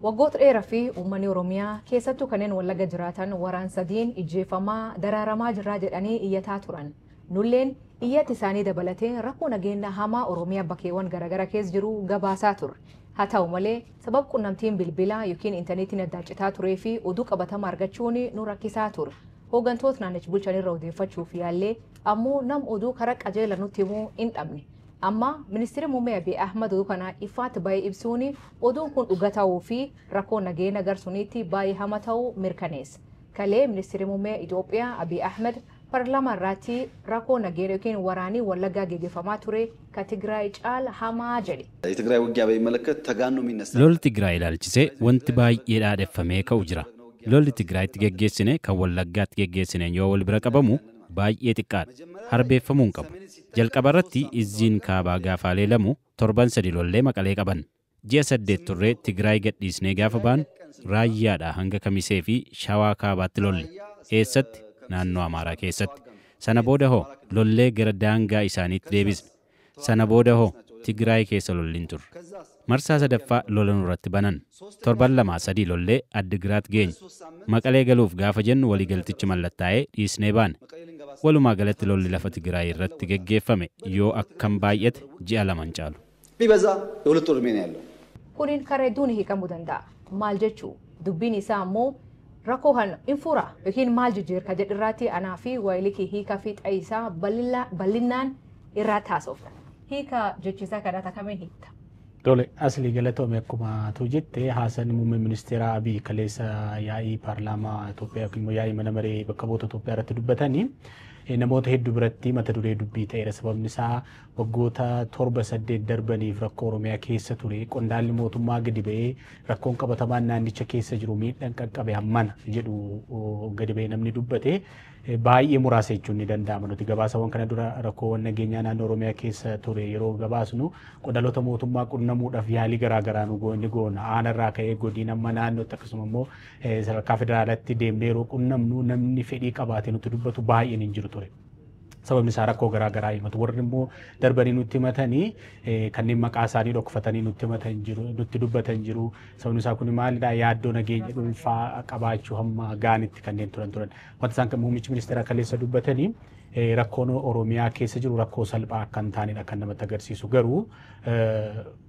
Waggoota dheeraa fi uummanni Oromiyaa keessattuu kanneen Wallagga jiraatan waraan sadiin ijjeefamaa daraaramaa jirraa jedhanii iyyataa turan. Nulleen iyyatti isaanii dabalatee rakkoo nageenya hamaa Oromiyaa bakkeewwan garaagara keessa jiru gabaasaa ture. Haa ta'u malee sabab qunnamtiin bilbilaa yookiin intarneetiin addaacitaa turee fi oduu qabatama argachuun nu rakkisaa ture. Hooggantoota naannicha bulchanirra odeeffachuuf yaallee ammoo nam oduu karaa qajeela nutti himuu hin dhabne. Amma Ministeerri Muummee Abiy Ahmed oduu kana ifaatti baay'ee ibsuun oduun kun dhugaa ta'uu fi rakkoo nageenya agarsuunitti baay'ee hamaa ta'uu mirkaneessa. Kalee Ministeerri Muummee Itoophiyaa Abiy Ahmed paarlaamaa irratti rakkoo nageenya yookiin waraanii Wallaggaa gaggeeffamaa ture ka Tigraay caala hamaa jedhe. የትግራይ ውጊያ በሚመለከት ተጋኖ የሚነሳ lolli Tigraay ilaalchisee wanti baay'ee dhaadeffamee ka'u jira. Lolli Tigraayitti geggeessine kan Wallaggaatti geggeessine yoo wal bira qabamu baay'ee xiqqaadha. Harbeeffamuu hin qabu. Jalqaba irratti izziin kaabaa gaafa leelamu torban sadi lollee maqalee qaban. Ji'a 8 turree Tigraay gadhiisnee gaafa baan raayyaadha hanga Kamisee fi Shawaa kaabaatti lolle. Eessatti? Naannoo Amaaraa keessatti. Sana booda hoo lollee gara daangaa isaaniitti deebisne. Sana booda hoo Tigraay keessa lolliin turre. Marsaa sadaffaa lola nurratti banan. Torban 2-3 lollee Addigiraat geenye. Maqalee galuuf gaafa jennu waliigaltichi mallattaa'ee dhiisnee baane. Walumaa galatti lolli lafa Tigraay irratti geggeeffame yoo akkam baay'ate ji'a 2 caalu. ቢበዛ የሁለት ወር ሜን ያለው Kuniin karaa hedduun hiikamuu danda'a. Maal jechuu dubbiin isaa ammoo rakkoo kana infura yookiin maal jijjiirka jedhirraatti anaa fi waayilikii hiikaa fi xayisaa bal'inaan irraa taasofna. Hiika jechisaa kadhata kamiin hiikta? Tole asli galatoome akkuma tu jette haasan muummee ministeera Abiy kaleessa yaa'ii paarlaamaa Itoophiyaa yookiin yaa'ii mana maree bakka bu'oota Itoophiyaa irratti dubbatanii namoota hedduu biratti mata duree dubbii ta'eera. Sababni isaa waggoota 7-8 darbaniif rakkoo Oromiyaa keessa ture qondaalli mootummaa gadi ba'ee rakkoon qabatamaan naannicha keessa jiru miidhaan qaqqabe hammana jedhu gadi ba'ee namni dubbate baay'ee muraasa jechuun ni danda'ama. Nuti gabaasawwan kana dura rakkoowwan nageenyaa naannoo Oromiyaa keessa ture yeroo gabaasnu qondaalota mootummaa qunnamuudhaaf yaalii garaagaraa nu goona. Aanarraa ka'ee godina amma naannootti akkasuma immoo sadarkaa federaalaatti deemnee yeroo qunnamnu namni fedhii qabaatee nuti dubbatu baay'een hin jiru ture. Sababni isaa rakkoo garaagaraa himatu. Warri immoo darbanii nutti himatanii kanneen maqaa isaanii dhokfatanii nutti dubbatan jiru. Sababni isaa kun maalidhaa yaaddoo nageenya dhuunfaa qabaachuu hamma gaanitti kanneen turan. Wanta isaan kan muummichi ministeera kaleessa dubbatanii rakkoon Oromiyaa keessa jiru rakkoo salphaa akka hin taanedha kan namatti agarsiisu. Garuu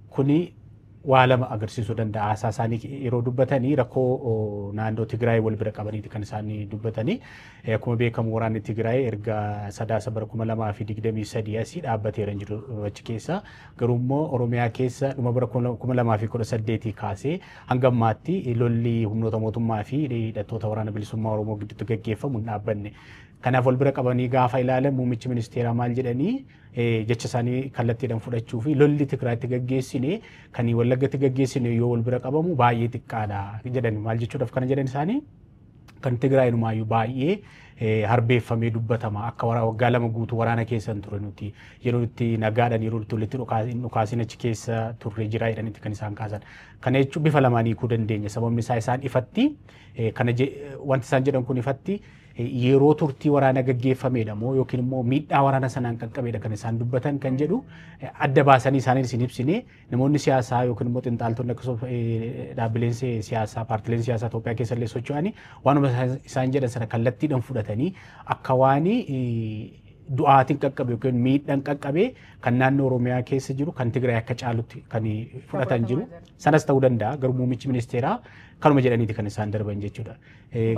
kuni waa lama agarsiisuu danda'a. Haasaa isaanii yeroo dubbatanii rakkoo naannoo Tigraay wal bira qabaniiti kan isaanii dubbatanii. Akkuma beekamu waraanni Tigraay erga sadaasa bara 2023 asii dhaabbateera jiru achi keessa. Garuu immoo Oromiyaa keessa dhuma bara 2018 kaasee hanga ammaatti lolli humnoota mootummaa fi hidhattoota waraana bilisummaa Oromoo gidduutti gaggeeffamu hin dhaabbanne. Kanaaf wal bira qabanii gaafa ilaalan muummichi ministeeraa maal jedhanii jecha isaanii kallattiidhaan fudhachuu fi lolli Tigraayitti gaggeessine kan Wallaggatti gaggeessine yoo wal bira qabamu baay'ee xiqqaadha jedhani. Maal jechuudhaaf kana jedhan isaanii kan Tigraay numaayyuu baay'ee harbeeffamee dubbatama. Akka waggaa 2 guutuu waraana keessa ture nuti yeroo itti nagaadhaan yeroo itti walitti dhukaasiin achi keessa turre jira jedhanitti kan isaan kaasan. Kana jechuun bifa lamaan hiikuu dandeenya. Sababni isaa isaan ifatti wanti isaan jedhan kun ifatti yeroo turtii waraana gaggeeffamedha moo yookiin immoo miidhaa waraana sanaan qaqqabedha kan isaan dubbatan kan jedhu adda baasanii isaanii isin ibsine namoonni siyaasaa yookiin immoo xinxaaltonni akkasumas dhaabbileen siyaasaa paartileen siyaasaa Itoophiyaa keessa illee socho'anii waanuma isaan jedhan sana kallattiidhaan fudhatanii akka waanii du'aatiin qaqqabe yookiin miidhaan qaqqabe kan naannoo Oromiyaa keessa jiru kan Tigraay akka caalutti kan fudhatan jiru sanas ta'uu danda'a. Garuu muummichi ministeeraa kanuma jedhaniiti kan isaan darban jechuudha.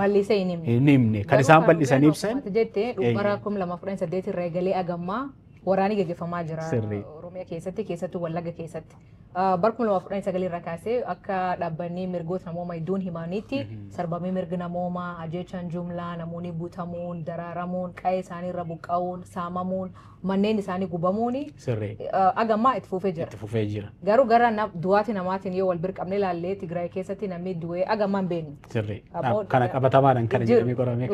Bal'isee hin himne. Kan isaan bal'isanii ibsan. Jettee bara 2018 irraa eegalee agammaa waraanii gaggeeffamaa jira Oromiyaa keessattuu Wallagga keessatti. Bara 2019 irraa kaasee akka dhaabbanni mirgoota namoomaa hedduun himanitti sarbamee mirga namoomaa ajjechaan jumlaa namoonni butamuun daraaramuun qe'ee isaanii irra buqqa'uun saamamuun manneen isaanii gubamuun agammaa itti fufee jira. Garuu gara du'aatii namaatiin yoo wal bira qabne ilaallee Tigraay keessatti namni du'ee agammaa hin beeknu. Kana qabatamaadhaan kana jedhamee qoramee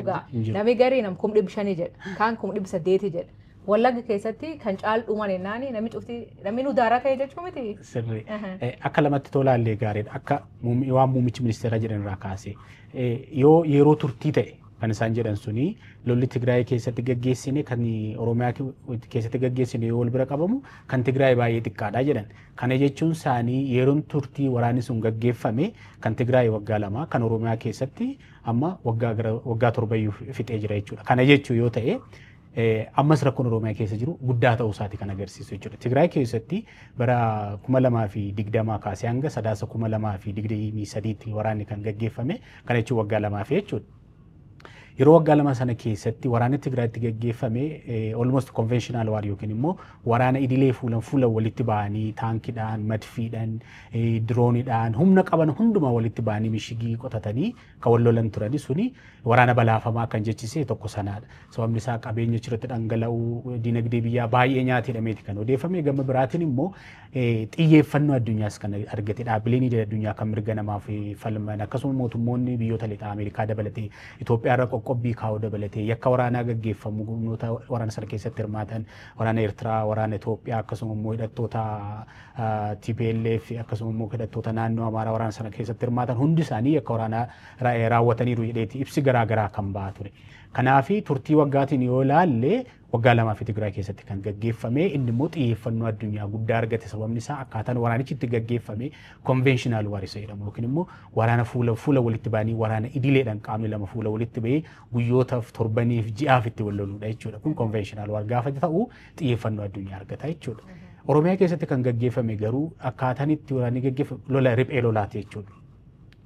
namni garii nam 500 jedha kaan 800 jedha. Wallagga keessatti kan caaldhuman ennaani namni cufti namni nu daaraa ka'e jechuu miti. Sirrii. Akka lamatti tolaallee gaariidha. Akka waan muummichi ministeeraa jedhan irraa kaasee yoo yeroo turtii ta'e kan isaan jedhan suni lolli Tigraay keessatti gaggeessine kan Oromiyaa keessatti gaggeessine yoo wal bira qabamu kan Tigraay baay'ee xiqqaadha jedhan. Kana jechuun isaanii yeroon turtii waraanni sun gaggeeffame kan Tigraay waggaa 2 kan Oromiyaa keessatti amma waggaa 7 fixee jira jechuudha. Kana jechuun yoo ta'e ammas rakkoon Oromiyaa keessa jiru guddaa ta'uu isaati kan agarsiisu jechuudha. Tigraay keessatti bara 2020 kaasee hanga sadaasa 2023tti waraanni kan gaggeeffame kana jechuun waggaa 2 jechuudha. Yeroo waggaa 2 sana keessatti waraanni Tigraayitti gaggeeffame almost conventional war yookiin immoo waraana idilee fuula walitti ba'anii taankiidhaan, madfiidhaan, dirooniidhaan humna qaban hundumaa walitti ba'anii mishigii qotatanii kan wal lolan turani suni waraana balaafamaa kan jechisee tokko sanaadha. Sababni isaa qabeenya achirratti dhangala'uu dinagdee biyyaa baay'ee nyaateedhameeti kan odeeffame gama biraatiin immoo xiyyeeffannoo addunyaas kan argate dhaabbileen idil addunyaa kan mirga namaaf falman akkasuma mootummoonni biyyoota lixaa Ameerikaa dabalatee Itoophiyaa irra qoqqobbii kaa'uu dabalatee yakka waraanaa gaggeeffamu humnoota waraana sana keessatti hirmaatan waraana Eertiraa, waraana Itoophiyaa akkasuma immoo hidhattoota TPLF akkasuma immoo hidhattoota naannoo Amaaraa waraana sana keessatti hirmaatan hundi isaanii yakka waraanaa raawwataniiru jedheeti ibsi garaagaraa kan ba'a ture. Kanaaf turtii waggaatiin yoo ilaalle waggaa 2 fi Tigraay keessatti kan gaggeeffame inni immoo xiyyeeffannoo addunyaa guddaa argate sababni isaa akkaataan waraanichi itti gaggeeffame conventional war isa jedhamu yookiin immoo waraana fuula walitti ba'anii waraana idileedhaan qaamni lama fuula walitti ba'ee guyyootaaf torbaniif ji'aaf itti wal loluudha jechuudha. Kun conventional war gaafa ta'u xiyyeeffannoo addunyaa argata jechuudha. Oromiyaa keessatti kan gaggeeffame garuu akkaataan itti waraanni gaggeeffame lola riphee lolaati jechuudha.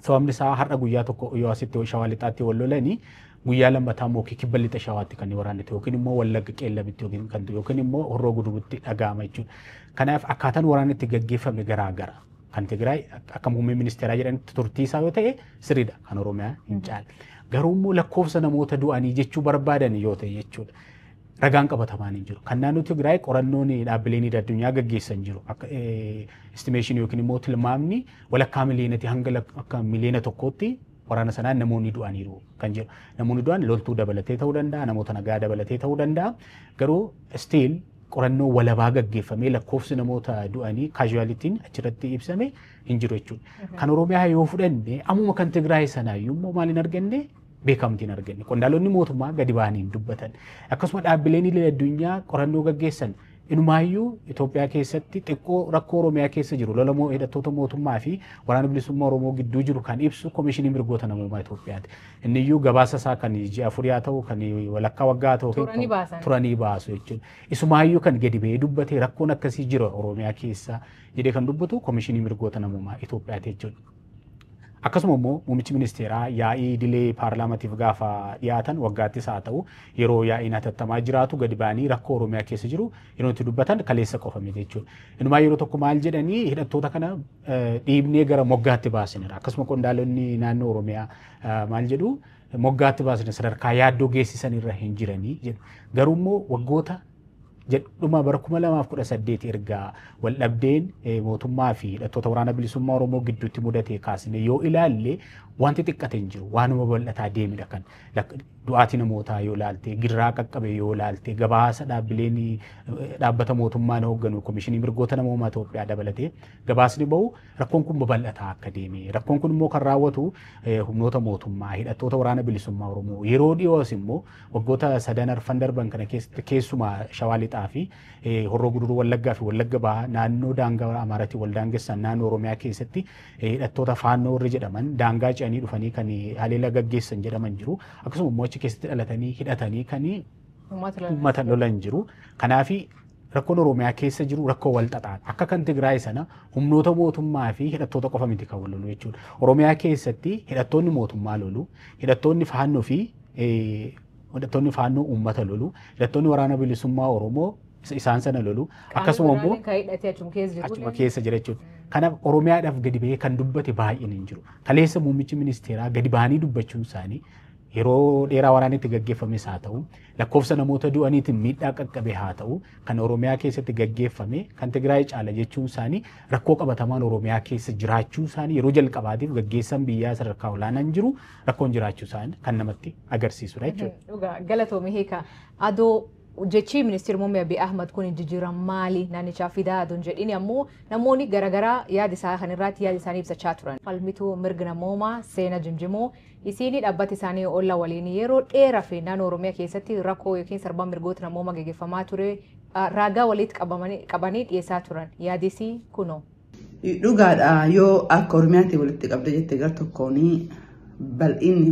Sababni isaa har'a guyyaa tokko yoo asitti shawaa lixaatti wal lolanii guyyaa lammataa immoo kibba lixa shawaatti kan waraanni ta'e yookiin immoo wallagga qeellamitti yookiin immoo horroo gudubutti dhaga'ama jechuudha. Kanaaf akkaataan waraanni itti gaggeeffame garaagara. Kan Tigraay akka muummee ministeeraa jedhanitti turtii isaa yoo ta'e sirriidha kan Oromiyaa hin caalle. Garuu immoo lakkoofsa namoota du'anii jechuu barbaadan yoo ta'e jechuudha. Ragaan qabatamaan hin jiru. Kan naannoo Tigraay qorannoon dhaabbileen idil addunyaa gaggeessan jiru. Akka estimation yookiin immoo tilmaamni walakkaa miliyoonatti hanga akka miliyoona tokkootti waraana sanaan namoonni du'aniiru kan jedhu. Namoonni du'an loltuu dabalatee ta'uu danda'a, namoota nagaa dabalatee ta'uu danda'a. Garuu still qorannoo walabaa gaggeeffamee lakkoofsi namoota du'anii casualtiin achirratti ibsame hin jiru jechuudha. Kan Oromiyaa yoo fudhanne ammuma kan Tigraay sanaayyuu immoo maaliin arganne beekamtiin arganne. Qondaalonni mootummaa gadi ba'anii dubbatan. Akkasuma dhaabbileen idil addunyaa qorannoo gaggeessan inumaayyuu Itoophiyaa keessatti xiqqoo rakkoo Oromiyaa keessa jiru lola hidhattoota mootummaa fi waraana bilisummaa Oromoo gidduu jiru kan ibsu Komishinii Mirgoota Namummaa Itoophiyaati. Inni iyyuu gabaasa isaa kan ji'a 4 ta'u kan walakkaa waggaa ta'u turanii baasu jechuudha. Isumaayyuu kan gadi ba'ee dubbate rakkoon akkasii jira Oromiyaa keessa jedhee kan dubbatu Komishinii Mirgoota Namummaa Itoophiyaati jechuudha. Akkasuma immoo muummichi ministeeraa yaa'ii idilee paarlaamatiif gaafa dhiyaatan waggaattis haa ta'u yeroo yaa'iin hatattamaa jiraatu gadi ba'anii rakkoo Oromiyaa keessa jiru yeroo itti dubbatan kaleessa qofame jechuudha. Inumaa yeroo tokko maal jedhanii hidhattoota kana dhiibnee gara moggaatti baasinira. Akkasuma qondaalonni naannoo Oromiyaa maal jedhu moggaatti baasina sadarkaa yaaddoo geessisan irra hin jiranii jedhu. Garuu immoo waggoota jedhuma bara 2018 erga wal dhabdeen mootummaa fi hidhattoota waraana bilisummaa Oromoo gidduutti mudate kaasne yoo ilaalle wanti xiqqate hin jiru waanuma bal'ataa deemidha kan du'aatii namootaa yoo ilaalte girraa qaqqabe yoo ilaalte gabaasa dhaabbileen dhaabbata mootummaan hoogganu Komishinii Mirgoota Namummaa Itoophiyaa dabalatee gabaasni bahu rakkoon kun babal'ataa akka deeme rakkoon kun immoo kan raawwatu humnoota mootummaa hidhattoota waraana bilisummaa Oromoo yeroo dhiyoos immoo waggoota 3 arfan darban kana keessumaa Shawaa Lixaa fi Horroo Guduruu Wallaggaa fi Wallagga Bahaa naannoo daangaa Amaaraatti wal daangessan naannoo Oromiyaa keessatti hidhattoota faannoo warri jedhaman daangaa ce'anii dhufanii kan haleela gaggeessan jedhaman jiru akkasuma immoo achi keessatti dhalatanii hidhatanii kan uummata lolan jiru. Kanaaf rakkoon Oromiyaa keessa jiru rakkoo wal xaxaa akka kan Tigraay sana humnoota mootummaa fi hidhattoota qofa miti kan wal lolu jechuudha. Oromiyaa keessatti hidhattoonni mootummaa lolu, hidhattoonni faannoo fi hidhattoonni faannoo uummata lolu, hidhattoonni waraana bilisummaa Oromoo isaan sana lolu akkasuma immoo achuma keessa jira jechuudha. Kanaaf Oromiyaadhaaf gadi ba'ee kan dubbate baay'een hin jiru. Kaleessa muummichi ministeeraa gadi ba'anii dubbachuun isaanii yeroo dheeraa waraanni itti gaggeeffames haa ta'u lakkoofsa namoota du'aniitiin miidhaa qaqqabe haa ta'u kan Oromiyaa keessatti gaggeeffame kan Tigraay caala jechuun isaanii rakkoo qabatamaan Oromiyaa keessa jiraachuu isaanii yeroo jalqabaatiif gaggeessan biyyaa sadarkaa olaanaan jiru rakkoon jiraachuu isaanii kan namatti agarsiisudha jechuudha. Galatoomii hiika adoo jechi ministeerri muummee Abiy Ahmad kun jijjiiran maali naannichaa fidaa aduun jedhini ammoo namoonni garaagaraa yaada isaa kanirratti yaada isaanii ibsachaa turan. Falmituu mirga namoomaa seena jimjimoo isiin dhaabbata isaanii olla waliin yeroo dheeraa fi naannoo Oromiyaa keessatti rakkoo yookiin sarbaa mirgoota namoomaa gaggeeffamaa ture raagaa walitti qabanii dhiyeessaa turan yaadisii kunoo. Dhugaadha yoo akka Oromiyaatti walitti qabda jettee gar tokkoonii bal'inni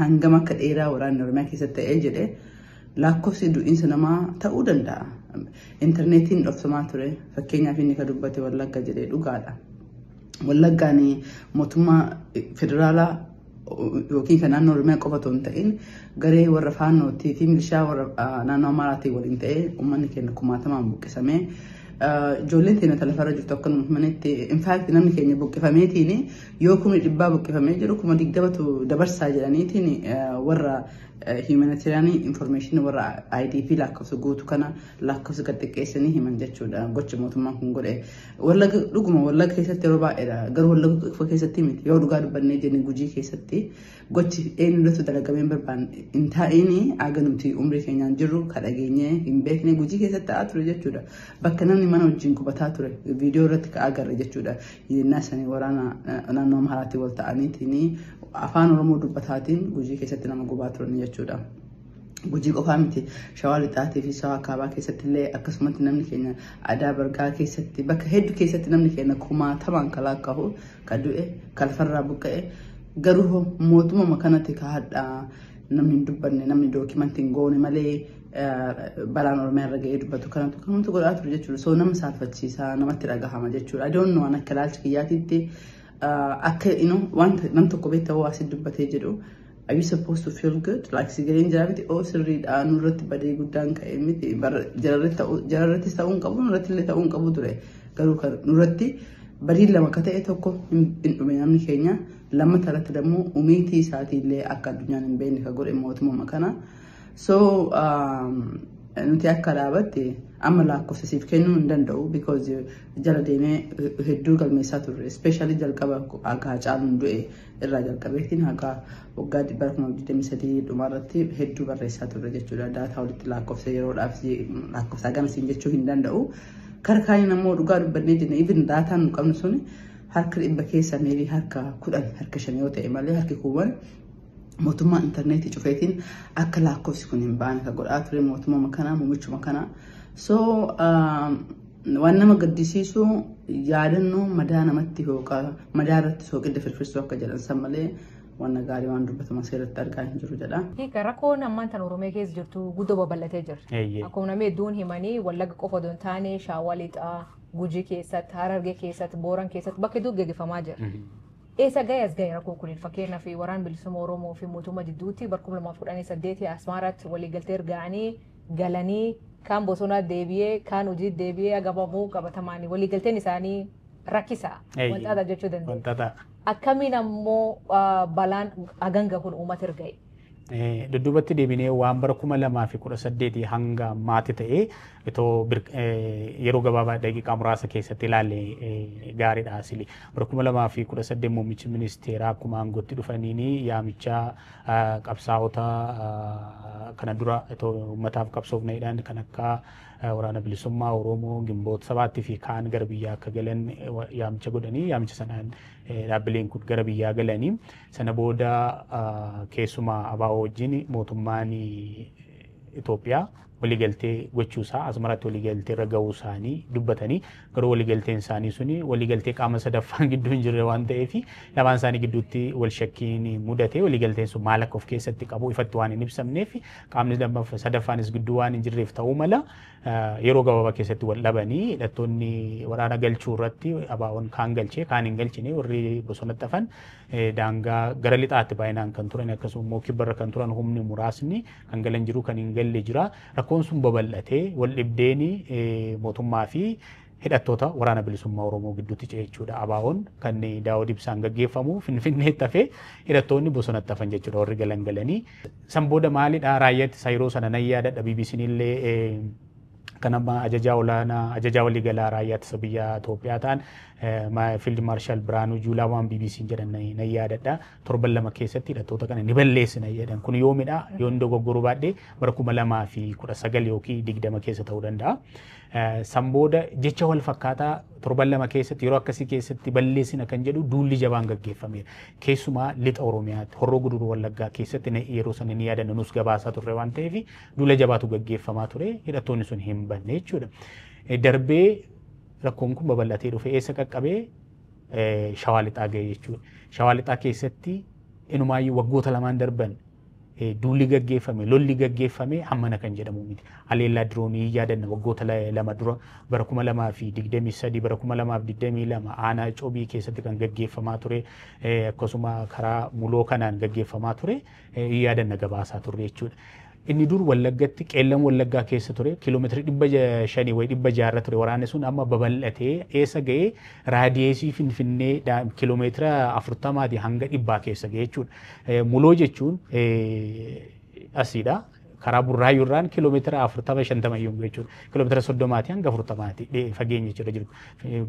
hangam akka dheeraa waraanni Oromiyaa keessatti ta'ee jedhee lakkoofsi du'iinsa namaa ta'uu danda'a. Intarneetiin dhoksamaa ture fakkeenyaaf inni ka dubbate Wallagga jedhee dhugaadha. Wallaggaan mootummaa federaalaa yookiin kan naannoo Oromiyaa qofa otoo hin ta'in garee warra faannootii fi milishaa warra naannoo Amaaraatii waliin ta'ee uummanni keenya kumaatamaan buqqisamee ijoolleen teenya lafarra jirtu akkanuma manetti infaakti namni keenya buqqifameetiin yoo 100 buqqifamee jiru 20 dabarsaa jedhaniitiin warra humanitarian information warra IDP lakkoofsa guutu kana lakkoofsa gad xiqqeessanii himan jechuudha gocha mootummaan kun godhe. Wallagga dhuguma Wallagga keessatti yeroo baay'eedha garuu Wallagga keessatti miti yoo dhugaa dubbannee jennee Gujii keessatti gochi eenyutu dalagameen barbaanne hin taa'ini aganumti umrii keenyaan jirru ka dhageenyee hin beekne Gujii keessatti ta'aa ture jechuudha. Bakka namni mana wajjin qubataa ture viidiyoo irratti ka agarre jechuudha. Yennaa sanii waraana naannoo Amaaraatti wal ta'aniitiin afaan Oromoo dubbataatiin Gujii keessatti nama gubaa turan jechuudha. Gujii qofaa miti Shawaa Lixaatii fi Shawaa Kaabaa keessatti illee akkasumatti namni keenya Adaa Bargaa keessatti bakka hedduu keessatti namni keenya kumaatamaan kalaaqqahu ka du'e kalfarraa buqqa'e garuu mootummaa kanatti ka hadhaa namni hin dubbanne namni dookimantii hin goone malee balaan Oromiyaa irra ga'ee dubbatu kanatu godhaa ture jechuudha. So nama saalfachiisaa namatti dhagahama jechuudha. I don't know waan akka ilaalcha kiyyaatiitti akka wanta nam tokko beektaa waa si dubbatee jedhu. Are you supposed to feel good? Like sigaleen jiraabiti oo sirriidha nurratti badee guddaan ka'e miti jararrattis ta'uun qabu nurratti illee ta'uun qabu ture garuu nurratti badiin lama akka ta'e tokko hin dhume namni keenya lammata irratti dammoo umiitii isaatiillee akka addunyaan hin beekne ka godhe mootummaa kana. So nuti akka dhaabatti amma lakkoofsa siif kennuu hin danda'u because jala deemee hedduu galmeessaa turre especially jalqaba akka Hacaaluun du'e irraa jalqabeetiin haga waggaa 2023 dhumarratti hedduu barreessaa turre jechuudha. Daataa walitti lakkoofsa yeroodhaaf lakkoofsa gamsiin jechuu hin danda'u. Karkaaniin ammoo dhugaa dubbannee jenna even daataan nu qabnu sun harka 100 keessa meebii harka 10 harka 5 yoo ta'e malee harki kuuwwan mootummaa intarneetii cufeetiin akka lakkoofsi kun hin baane ka godhaa ture mootummaa kanaa muumichuma kanaa. So waan nama gaddisiisu yaadannoo madaa namatti hooqa madaa irratti sooqidda firfirsuu akka jedhan san malee waan gaarii waan dubbatama seeratti argaa hin jiru jedha. Hiika rakkoon ammaan tan Oromiyaa keessa jirtu guddoo babal'atee jira. Akkuma namni hedduun himanii Wallagga qofa osoo hin taane Shawaa Lixaa, Gujii keessatti, Harargee keessatti, Booran keessatti bakka hedduu gaggeeffamaa jira. Eessa ga'e as ga'e rakkoo kuniin fakkeenyaaf waraan bilisummaa Oromoo fi mootummaa jidduutti bara 2018 Asmaaratti waliigaltee erga'anii galanii kaan bosonaa deebi'ee kaan hojii deebi'ee agabamuu qabatamaan waliigalteen isaanii rakkisaa wantoota jechuu dandeenya. Akkamiin ammoo balaan haganga kun uummata erga'e. Dudduubatti deebinee waan bara 2018 hanga maati ta'ee itoo yeroo gabaabaa daqiiqaa muraasa keessatti ilaalle gaariidha asili. Bara 2018 muummichi ministeeraa akkuma aangootti dhufaniin yaamicha qabsaa'ota kana dura itoo uummataaf qabsoofneedhaan kan akka waraana bilisummaa Oromoo Gimboota Sabaatti fi kaan gara biyyaa akka galan yaamicha godhanii yaamicha sanaan dhaabbileen kun gara biyyaa galanii sana booda keessumaa ABO wajjin mootummaan Itoophiyaa waliigaltee gochuusaa Asmaraatti waliigaltee irra ga'uu isaanii dubbatanii garuu waliigalteen isaanii suni waliigaltee qaama sadaffaan gidduu hin jirre waan ta'eef lamaan isaanii gidduutti wal shakkiin mudate waliigalteen sun maal akka of keessatti qabu ifatti waan hin ibsamneef qaamni sadaffaanis gidduu waan hin jirreef ta'uu mala yeroo gabaabaa keessatti wal dhabanii hidhattoonni waraana galchuu irratti ABO'n kaan galchee kaan hin galchine warri bosonatti hafan daangaa gara lixaatti baay'inaan kan turan akkasuma immoo kibbarra kan turan humni muraasni kan galan jiru kan hin galle jira. Rakkoon sun babal'atee wal dhibdeeni mootummaa fi hidhattoota waraana bilisummaa Oromoo gidduutti jechuudha. ABO'n kan Daawud Ibsaan gaggeeffamu Finfinneetti hafee hidhattoonni bosonatti hafan jechuudha warri galan galanii. San booda maalidha raayyaa ittisa yeroo sana nan yaadadha BBC'n illee kan amma ajajaa olaanaa ajajaa waliigalaa raayyaa ittisa biyyaa Itoophiyaa ta'an Fiild Maarshaal Biraanuu Juulaa waan BBC jedhan na yaadadha. Torban lama keessatti hidhattoota kana ni balleessina jedhan. Kun yoomidha yoo inni dogoggoruu baadhee bara 2019 yookiin 20 keessa ta'uu danda'a. San booda jecha wal fakkaataa torban lama keessatti yeroo akkasii keessatti balleessina kan jedhu duulli jabaan gaggeeffameera. Keessumaa lixa Oromiyaatti Horroo Guduruu Wallaggaa keessatti yeroo sana ni yaadanna nus gabaasaa turre waan ta'eef duula jabaatu gaggeeffamaa ture hidhattoonni sun hin banne jechuudha. Darbee rakkoon kun babal'atee dhufe eessa qaqqabee Shawaa Lixaa ga'e jechuudha. Shawaa Lixaa keessatti inumaayyuu waggoota lamaan darban duulli gaggeeffame lolli gaggeeffame hammana kan jedhamu miti. Haleellaa diroonii yaadanna waggoota lama dura bara 2023 bara 2022 aanaa Coobii keessatti kan gaggeeffamaa ture akkasuma karaa muloo kanaan gaggeeffamaa ture yaadanna gabaasaa turre jechuudha. Inni dur Wallaggatti qeellan Wallaggaa keessa ture kiiloomeetira 500 way 600 ture waraanni sun amma babal'atee eessa ga'ee raadiyeesii Finfinnee kiiloomeetira 40 hanga 100 keessa ga'e jechuudha. Muloo jechuun asiidha. Karaa Burraayyuurraan kiiloomeetira 40-50 yommuu jechuudha. Kiiloomeetira 30 hanga 40 fageenya jechuudha jiru.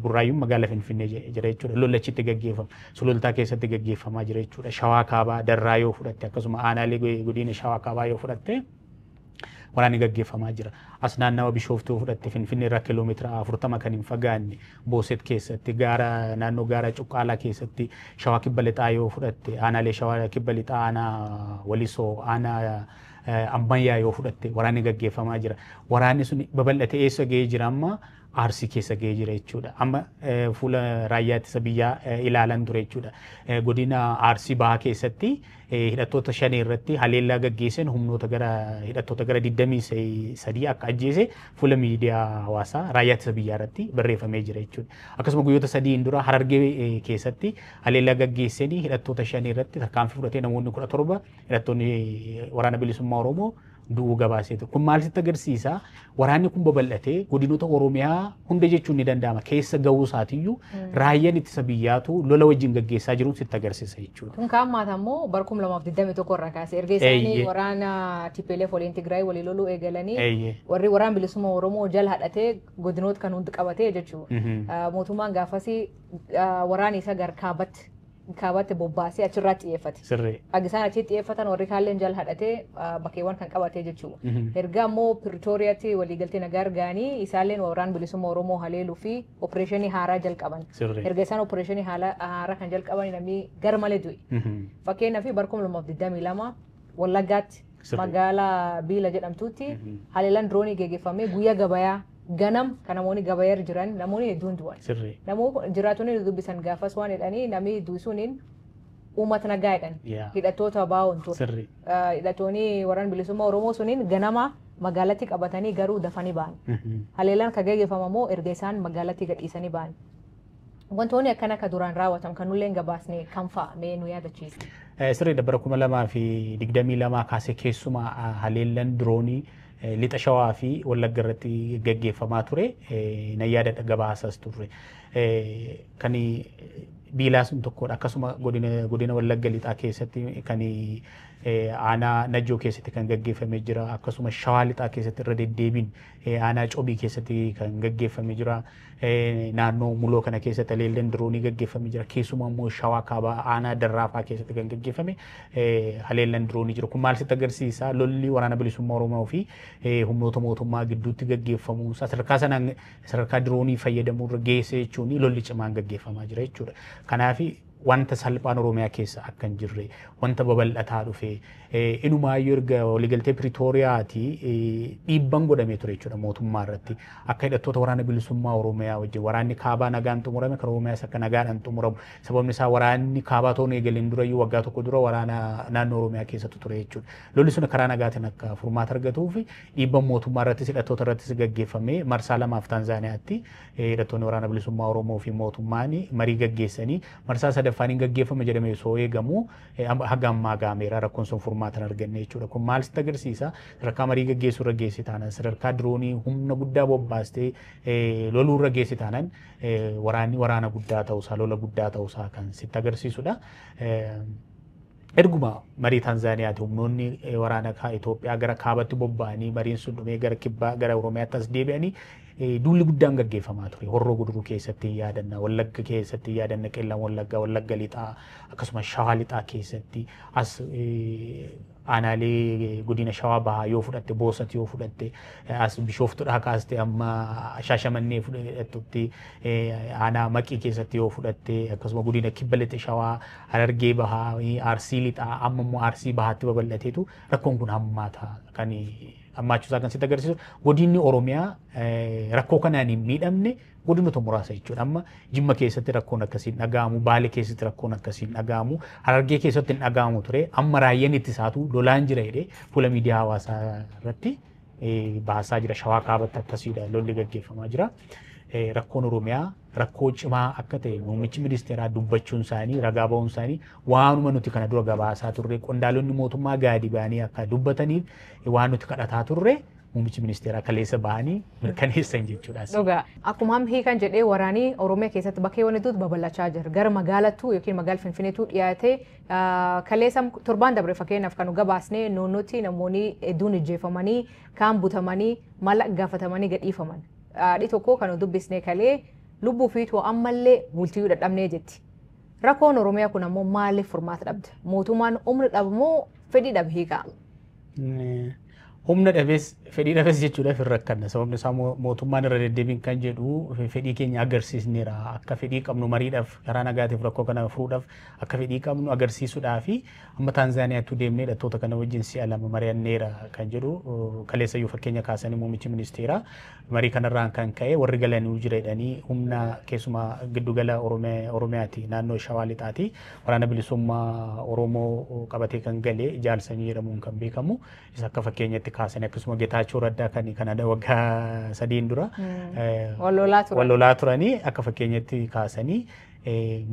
Burraayyuun magaalaa Finfinnee jira jechuudha. Lollachitti gaggeeffama. Sulultaa keessatti gaggeeffamaa jira jechuudha. Shawaa Kaabaa Darraa yoo fudhatte akkasuma aanaalee godina Shawaa Kaabaa yoo fudhatte waraanni gaggeeffamaa jira. As naannawa Bishooftuu fudhatte Finfinnee irraa kiiloomeetira 40 kan hin fagaanne Booset keessatti naannoo gaara Cuqqaalaa keessatti Shawaa Kibba Lixaa yoo fudhatte aanaalee Shawaa Kibba Lixaa aanaa Walisoo aanaa ammayyaa yoo fudhatte waraanni gaggeeffamaa jira. Waraanni sun babal'atee eessa ga'ee jira amma Arsii keessa ga'ee jira jechuudha. Amma fuula raayyaa ittisa biyyaa ilaalan ture jechuudha. Godina Arsii bahaa keessatti hidhattoota 5 irratti haleellaa gaggeessan humnoota gara hidhattoota gara 23 akka ajjeese fuula miidiyaa hawaasaa raayyaa ittisa biyyaa irratti barreeffamee jira jechuudha. Akkasuma guyyoota 3 dura Harargee keessatti haleellaa gaggeessanii hidhattoota 5 irratti tarkaanfii fudhatee namoonni 17 hidhattoonni waraana bilisummaa Oromoo du'uu gabaaseetu. Kun maal sitti agarsiisa? Waraanni kun babal'atee godinoota Oromiyaa hunda jechuun ni danda'ama. Keessa ga'uu isaatiiyyuu raayyaan ittisa biyyaatu lola wajjin gaggeessaa jiruun sitti agarsiisa jechuudha. Kun kaan maata immoo bara 2021 irraa kaasee erga isaanii waraana TPLF waliin Tigraay walii loluu eegalanii warri waraana bilisummaa Oromoo jala hadhatee godinoota kan hundi qabatee jechuudha. Mootummaan gaafasii waraana isa gar kaabatti bobbaasee achirraa xiyyeeffate. Agisaan achi xiyyeeffatan warri kaalleen jala hadhatee bakkeewwan kan qabatee jechuudha. Erga ammoo Piritooriyaatti waliigaltee nagaa arganii isaalleen waraana bilisummaa Oromoo haleeluu fi opereeshinii haaraa jalqaban. Erga isaan opereeshinii haaraa kan jalqaban namni gar malee du'e. Fakkeenyaaf bara 2022 Wallaggaatti magaalaa Biila jedhamtutti haleellaan diroonii gaggeeffamee guyyaa gabayaa ganam kan namoonni gabayar jiran namoonni hedduun du'an. Namoonni jiraatonni dubbisan gaafas waan jedhanii namni du'isuuniin uummata nagaa jedhan. Hidhattoota baa'oon ture. Hidhattoonni waraana bilisummaa Oromoo suniin ganama magaalatti qabatanii garuu dafanii ba'an. Haleellaan kan gaggeeffamu immoo erga isaan magaalatti gadhiisanii ba'an. Wantoonni akkana akka duraan raawwatan kan nulleen gabaasne kan fa'a mee nu yaadachiisa. Sirriidha bara 2022 kaasee keessumaa haleellaan diroonii lixa Shawaa fi Wallagga irratti gaggeeffamaa ture na yaadadha gabaasas ture. Kan Biilaa sun tokkodha akkasuma godina Wallagga lixaa keessatti kan aanaa Najjoo keessatti kan gaggeeffamee jira akkasuma Shawaa lixaa keessatti irra deddeebiin aanaa Coobii keessatti kan gaggeeffamee jira naannoo Muloo kana keessatti haleellaan diroonii gaggeeffamee jira keessumaa immoo Shawaa Kaabaa aanaa Darraafaa keessatti kan gaggeeffame haleellaan diroonii jira. Kun maal sitti agarsiisa? Lolli waraana bilisummaa Oromoo fi humnoota mootummaa gidduutti gaggeeffamu sadarkaa diroonii fayyadamuu irra geesse jechuun lolli cimaan gaggeeffamaa jira jechuudha. Kanaaf wanta salphaan Oromiyaa keessa akka hin jirre wanta babal'ataa dhufe inumaayyuu erga waliigaltee Piritooriyaati dhiibbaan godhamee ture jechuudha mootummaa irratti akka hidhattoota waraana bilisummaa Oromiyaa wajjin waraanni kaabaa nagaan xumurame kan Oromiyaas akka nagaadhaan xumuramu sababni isaa waraanni kaabaa toon eegaleen durayyuu waggaa tokko dura waraana naannoo Oromiyaa keessatti ture jechuudha. Lolli sun karaa nagaatiin akka furmaata argatuu fi dhiibbaan mootummaa irrattis hidhattoota irrattis gaggeeffamee marsaa lamaaf Taanzaaniyaatti hidhattoonni waraana bilisummaa Oromoo fi mootummaan marii gaggeessanii marsaa sadaffaan gaggeeffama jedhamee soo eegamu haga ammaa gaameera rakkoon sun furmaatan arganne jechuudha. Kun maal sitti agarsiisa? Sadarkaa marii gaggeessuu irra geessi taanan sadarkaa diroonii humna guddaa bobbaastee loluu irra geessi taanan waraanni waraana guddaa ta'uusaa lola guddaa ta'uusaa kan sitti agarsiisudha. erguma marii Tanzaaniyaati humnoonni waraana Itoophiyaa gara kaabatti bobba'anii mariin sun dhumee gara kibbaa gara Oromiyaatti as deebi'anii duulli guddaan gaggeeffamaa ture. Horroo Guduruu keessatti yaadanna, Wallagga keessatti yaadanna, Qeellam Wallaggaa, Wallagga Lixaa akkasumas Shawaa Lixaa keessatti as aanaalee godina Shawaa Bahaa yoo fudhatte, Boosat yoo fudhatte, as Bishooftuudhaa kaaste amma Shaashamannee fudhattutti aanaa Maqii keessatti yoo fudhatte akkasuma godina Kibba Lixa Shawaa, Harargee Bahaa, Arsii Lixaa amma immoo Arsii Bahaatti babal'ateetu rakkoon kun hammaata kan ammaachuusaa kan sitti agarsiisu godinni Oromiyaa rakkoo kanaan hin miidhamne godinota muraasa jechuudha. Amma Jimma keessatti rakkoon akkasiin dhaga'amu, Baalee keessatti rakkoon akkasiin dhaga'amu, Harargee keessatti hin dhaga'amu ture. Amma raayyaan ittisaatu lolaan jira jedhee fuula miidiyaa hawaasaa irratti baasaa jira. Shawaa kaabatti akkasiidha lolli gaggeeffamaa jira. Rakkoon Oromiyaa rakkoo cimaa akka ta'e muummichi ministeeraa dubbachuun isaanii ragaa ba'uun isaanii waanuma nuti kana dura gabaasaa turre qondaalonni mootummaa gaadi ba'anii akka dubbataniif waan nuti kadhataa turre muummichi ministeeraa kaleessa ba'anii mirkaneessan jechuudha. Dhugaa akkuma hamhii kan jedhee waraanii Oromiyaa keessatti bakkeewwan hedduutti babal'achaa jira. Gara magaalattuu yookiin magaala Finfinneetu dhiyaatee kaleessa torbaan dabre fakkeenyaaf kan gabaasnee naannootti namoonni hedduun ajjeefamanii kaan butamanii maallaqa gaafatamanii gadhiifaman. Haadhi tokko kan dubbisnee kalee lubbuu fiituu ammallee bultii dadhabnee jetti. Rakkoon Oromiyaa kun ammoo maaliif furmaata dhabde? Mootummaan humna dhabu moo fedhii dhabe hiika? Humna dhabees fedhii dhabees jechuudha fi rakkanna. Sababni isaa mootummaan irra deddeebiin kan jedhu fedhii keenya agarsiisneera. Akka fedhii qabnu mariidhaaf karaa nagaatiif rakkoo kana furuudhaaf akka fedhii qabnu agarsiisuudhaa fi amma Taanzaaniyaatti deemnee hidhattoota kana wajjin si'a lama mari'anneera kan jedhu kaleessa iyyuu fakkeenya kaasanii muummichi ministeeraa marii kanarraan kan ka'e warri galanii jira jedhanii humna keessumaa giddugala Oromiyaati naannoo Shawaa Lixaati waraana bilisummaa Oromoo qabatee kan galee Jaalsanyii jedhamuun kan beekamu isa akka fakkeenyatti kaasanii akkasuma Getaachoo Raddaa kan Kanada waggaa 3 dura wallolaa turanii akka fakkeenyatti kaasanii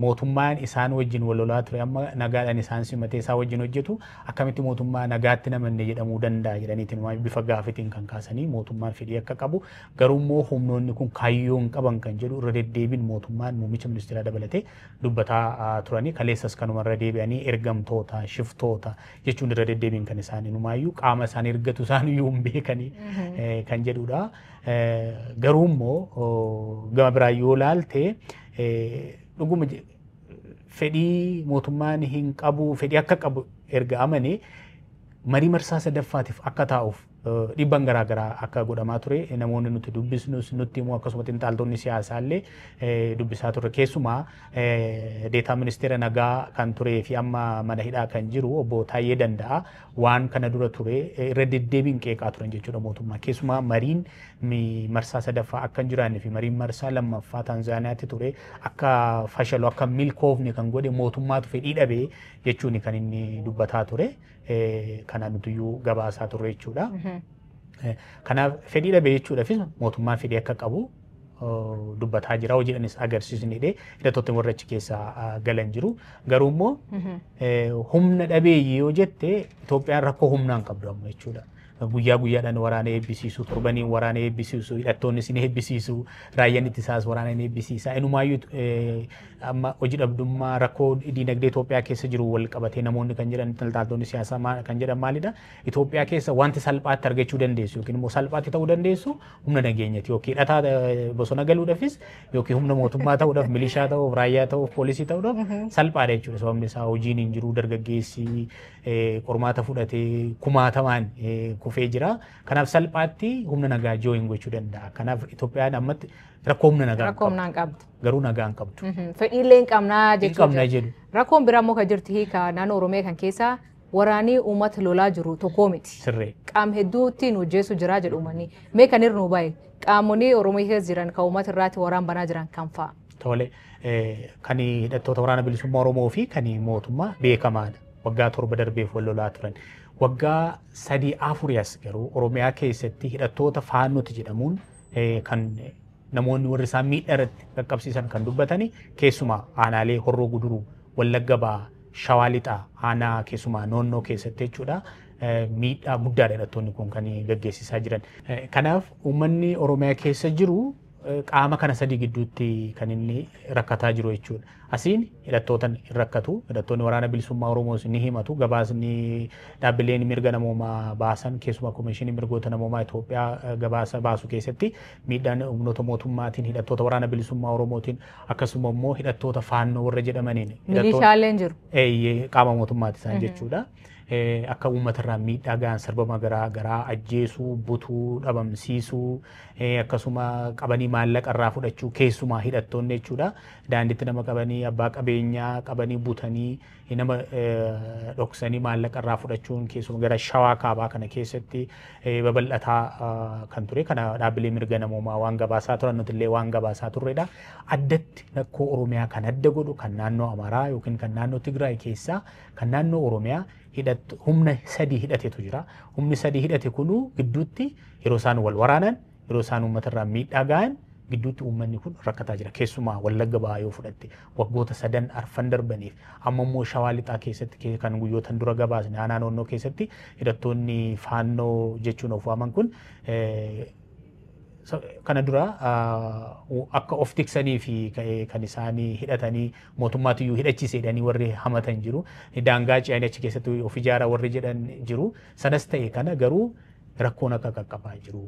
mootummaan isaan wajjin wallolaa ture amma nagaadhaan isaan simatee isaa wajjin hojjetu akkamitti mootummaa nagaatti namanne jedhamuu danda'a jedhaniitiin bifa gaafitiin kan kaasanii mootummaan fedhii akka qabu garuu immoo humnoonni kun kaayyoo hin qaban kan jedhu irra deddeebiin mootummaan muummicha ministeeraa dabalatee dubbataa turanii kaleessas kanuma irra deebi'anii ergamtoota shiftoota jechuun irra deddeebiin kan isaanii numaayyuu qaama isaan ergatu isaan iyyuu hin beekanii kan jedhudha. Garuu immoo gama biraa yoo laalte dhuguma fedhii mootummaan hin qabu fedhii akka qabu erga amane marii marsaa sadaffaatiif akka taa'uuf dhibban garaagaraa akka godhamaa ture namoonni nuti dubbisnus nutti immoo akkasuma xiinxaltoonni siyaasaallee dubbisaa turre keessumaa deetaa ministeera nagaa kan turee fi amma mana hidhaa kan jiru obbo Taayyee Danda'a waan kana dura ture irra deddeebiin qeeqaa turan jechuudha mootummaa keessumaa mariin marsaa sadaffaa akka hin jiraanne fi mariin marsaa lammaffaa Taanzaaniyaatti ture akka fashalu akka milkoofne kan godhe mootummaatu fedhii dhabee jechuun kan inni dubbataa ture. Kana nutiyyuu gabaasaa turre jechuudha. Kanaaf fedhii dhabee jechuudhaafis mootummaan fedhii akka qabu dubbataa jira hojiidhanis agarsiisnedhe hidhattoonni warra achi keessaa galan jiru. Garuu immoo humna dhabee yoo jette Itoophiyaan rakkoo humnaan qabdu amma jechuudha. Guyyaa guyyaadhaan waraana eebbisiisu torbaniin waraana eebbisiisu hidhattoonni isin eebbisiisu raayyaan ittisaas waraana eebbisiisa inumaayyuu amma hojii dhabdummaa rakkoo diinagdee Itoophiyaa keessa jiru wal qabatee namoonni kan jedhan xiinxaltoonni siyaasaa kan jedhan maalidha Itoophiyaa keessa wanti salphaatti argachuu dandeessu yookiin immoo salphaatti ta'uu dandeessu humna nageenyaati yookiin hidhataa bosona galuudhaafis yookiin humna mootummaa ta'uudhaaf milishaa ta'uuf raayyaa ta'uuf poolisii ta'uudhaaf salphaadha jechuudha sababni isaa hojiin hin jiru dargaggeessi qormaata fudhatee kumaatamaan kufee jira. Kanaaf salphaatti humna nagaa jooyin gochuu danda'a. Kanaaf Itoophiyaan ammatti rakkoo humna nagaa qabdu. Garuu nagaa hin qabdu. Fedhiillee hin qabnaa jechuudha. Rakkoon biraa immoo kan jirti hiika naannoo Oromiyaa kan keessa waraanii uummata lolaa jiru tokko miti. Sirree. Qaama hedduutiin hojjeessu jira jedhu uummanni. Mee kan irra nu baay'e qaamonni Oromiyaa keessa jiran kan uummata irraatti waraan banaa jiran kan fa'a. Tole kan hidhattoota waraana bilisummaa Oromoo fi kan mootummaa beekamaadha. Waggaa 7 darbeef wal lolaa turan. Waggaa 3-4 as garuu Oromiyaa keessatti hidhattoota faannoti jedhamuun kan namoonni warri isaan miidhaa irratti qaqqabsiisan kan dubbatani keessumaa aanaalee Horroo Guduruu Wallagga Bahaa Shawaa Lixaa aanaa keessumaa naannoo keessatti jechuudha. Miidhaa guddaadha hidhattoonni kun kan gaggeessisaa jiran. Kanaaf uummanni Oromiyaa keessa jiru qaama kana sadii gidduutti kan inni rakkataa jiru jechuudha. Asiin hidhattootan rakkatu, hidhattoonni waraana bilisummaa Oromoos ni himatu, gabaasni dhaabbileen mirga namoomaa baasan keessumaa Komishinii Mirgoota Namoomaa Itoophiyaa gabaasa baasu keessatti miidhaan humnoota mootummaatiin hidhattoota waraana bilisummaa Oromootiin akkasuma immoo hidhattoota faannoo warra jedhamaniin. Milishaaleen jiru. Qaama mootummaati isaan jechuudha. Akka uummatarraa miidhaa gahan sarbama garaa ajjeesuu, butuu, dhabamsiisuu, akkasuma qabanii maallaqa irraa fudhachuu keessumaa hidhattoonni jechuudha. Daandiitti nama qabanii abbaa qabeenyaa qabanii butanii nama dhoksanii maallaqa irraa fudhachuun keessumaa gara Shawaa Kaabaa kana keessatti babal'ataa kan ture. Kana dhaabbilee mirga namoomaa waan gabaasaa turan nuti illee waan gabaasaa turredha. Addatti rakkoo Oromiyaa kan adda godhu kan naannoo Amaaraa yookiin kan naannoo Tigraay keessaa kan naannoo Oromiyaa humna sadii hidhatetu jira. Humni sadii hidhate kunuu gidduutti yeroo isaan wal waraanan yeroo isaan uummatarraa miidhaa gahan gidduutti uummanni kun rakkataa jira. Keessumaa Wallagga Bahaa yoo fudhatte waggoota 3 darbaniif amma immoo Shawaa Lixaa keessatti kan guyyootan dura gabaasne aanaa naannoo keessatti hidhattoonni faannoo jechuun of waaman kun kana dura akka of tiksanii fi kan isaanii hidhatanii mootummaatiyyuu hidhachiisedhanii warri hamatan jiru. Daangaa ce'anii achi keessatti of ijaara warri jedhan jiru. Sanas ta'e kana garuu rakkoon akka qaqqabaa jiru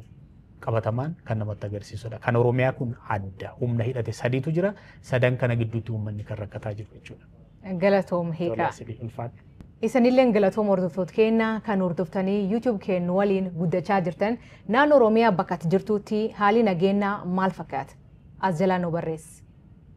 qabatamaan kan namatti agarsiisudha. Kan Oromiyaa kun adda humna hidhate sadiitu jira. Sadan kana gidduutti uummanni kan rakkataa jiru jechuudha. Galatoom hiikaa. Isanilleen galatoom hordoftoota keenya kan hordoftanii YouTube keenya waliin guddachaa jirtan naannoo Oromiyaa bakka jirtutti haalli nageenyaa maal fakkaata? As jalaa nu barreessi.